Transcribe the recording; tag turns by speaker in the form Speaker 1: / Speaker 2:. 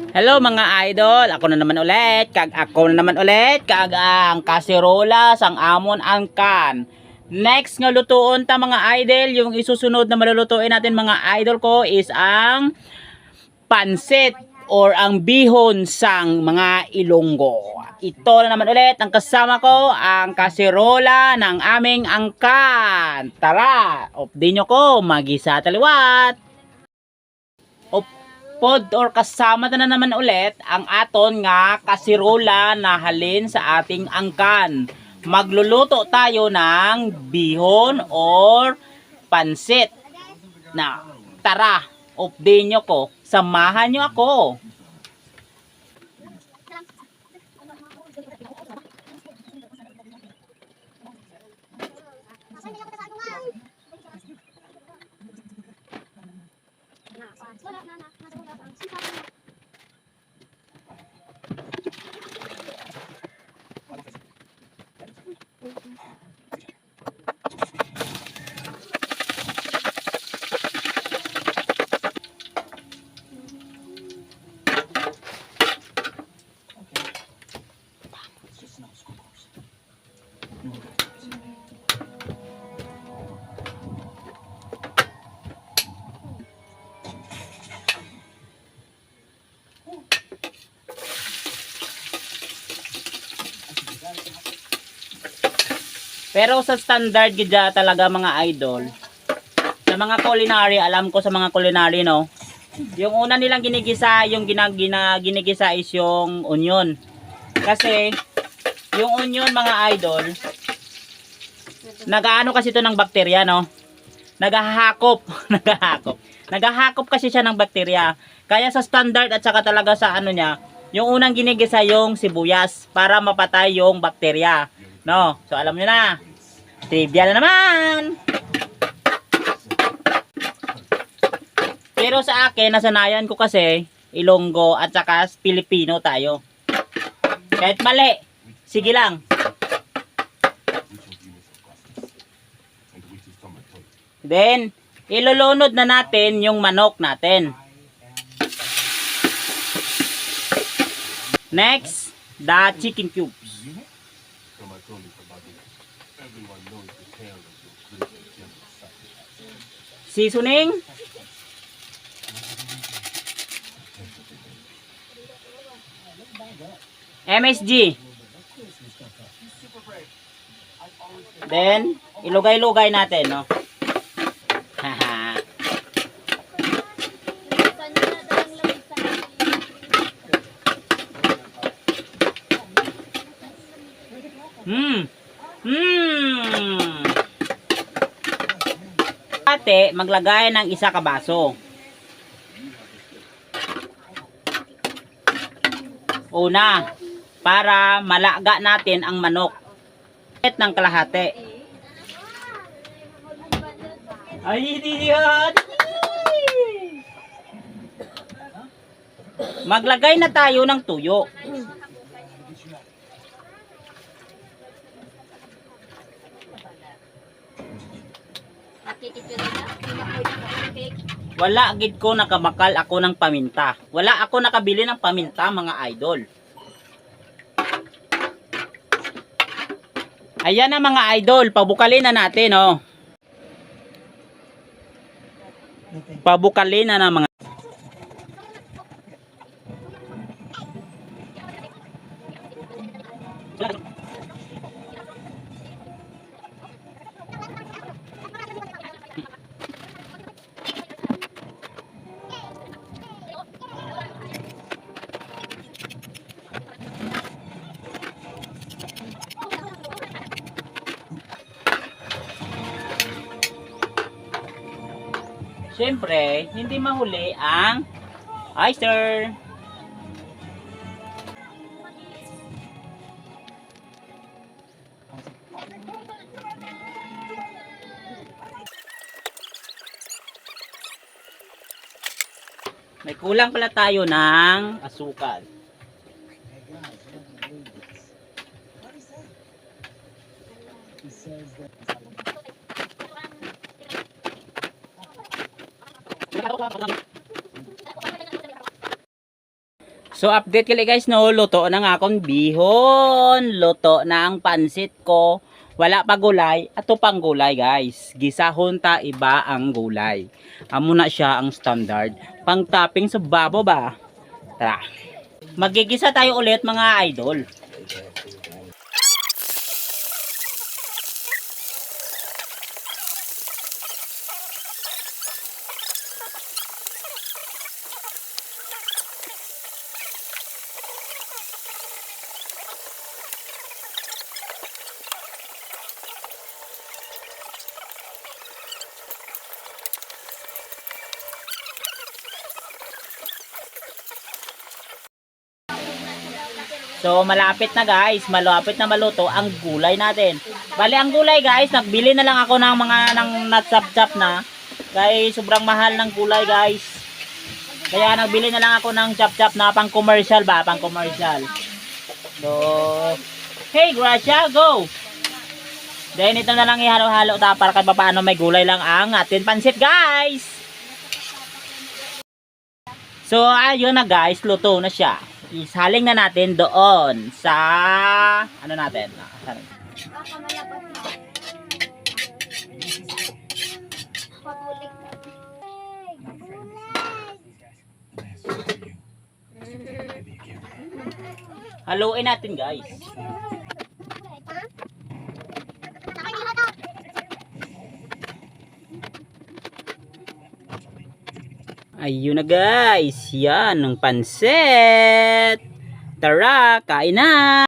Speaker 1: Hello mga idol, ako na naman ulit, kag ang kasirola sang amon angkan. Next nga lutuon ta mga idol, yung isusunod na malulutuin natin mga idol ko is ang pansit or ang bihon sang mga Ilonggo. Ito na naman ulit ang kasama ko, ang kasirola ng aming angkan. Tara, update nyo ko, magisa taliwat. Pod or kasama na naman ulit ang aton nga kasirola na halin sa ating angkan. Magluluto tayo ng bihon or pansit. Na tara, update nyo ko. Samahan nyo ako. Pero sa standard gidya talaga mga idol, sa mga culinary, alam ko sa mga culinary no, yung una nilang ginigisa, yung ginigisa is yung onion. Kasi yung onion mga idol, nagaano kasi ito ng bakterya no, naghahakop naghahakop kasi siya ng bakterya. Kaya sa standard at saka talaga sa ano niya, yung unang ginigisa yung sibuyas para mapatay yung bakterya no. So alam niyo na, trivia na naman. Pero sa akin, nasanayan ko kasi Ilonggo at saka Pilipino tayo. Kahit mali, sige lang. Then, ilulunod na natin yung manok natin. Next, the chicken cubes. Seasoning. MSG. Then, ilugay-lugay natin, no? Haha. Ate, maglagay ng isa ka baso. Una, para malaga natin ang manok. Ng kalahati. Ay, diyan. Maglagay na tayo ng tuyo. Wala gid ko nakabakal ako ng paminta. Wala ako nakabili ng paminta mga idol. Ayan na mga idol, pabukalin na natin oh. Pabukalin na mga Siyempre, hindi mahuli ang oyster. May kulang pala tayo ng asukal. So update kali guys no, luto na nga akong bihon, luto na ang pansit ko. Wala pa gulay, ato pang gulay guys. Gisahon ta iba ang gulay. Amo na siya ang standard. Pang topping sa babo ba? Tara. Magigisa tayo ulit mga idol. So malapit na guys, malapit na maluto ang gulay natin. Bali ang gulay guys, nagbili na lang ako ng mga natsap-chap na. Kaya sobrang mahal ng gulay guys. Kaya nagbili na lang ako ng chap-chap na pang commercial ba, pang commercial. So, hey Gracia, go! Then ito na lang ihalo-halo ta para kahit paano may gulay lang ang atin pansit guys. So ayun na guys, luto na siya. Isaling na natin doon sa ano natin. Haluin natin guys. Ayun na guys, yan ang pansit. Tara, kain na!